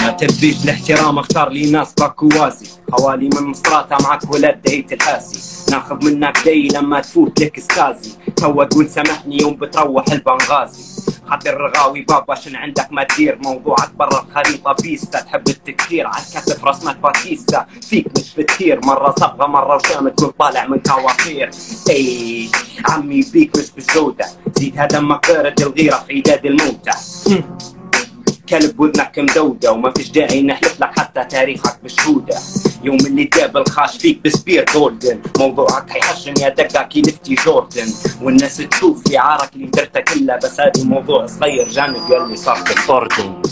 ما تبيش الاحترام اختار لي ناس باكوازي، حوالي من مصراتها معك ولاد دهيت الحاسي، ناخذ منك دي لما تفوت لك استازي، توا تقول سامحني يوم بتروح البنغازي. خاطر الرغاوي بابا شن عندك ما تدير موضوعك برا الخريطة بيستا، تحب التكسير عالكتف رسمك باتيستا، فيك مش بتثير مرة صبغة مرة وشام تكون طالع من كوافير. اي عمي بيك مش بالجودة، زيدها دمك بارد الغيرة في عداد الموتى. كلب وذنك مدودة وما فيش داعي نحلف لك حتى تاريخك بشهودة، يوم اللي تقابل خاش فيك بسبير جولدن، موضوعك حيحشم يا دقة كي نفتي جوردن، والناس تشوف في عارك اللي درته كله، بس هذا موضوع صغير جانب يلي صار في الطردن.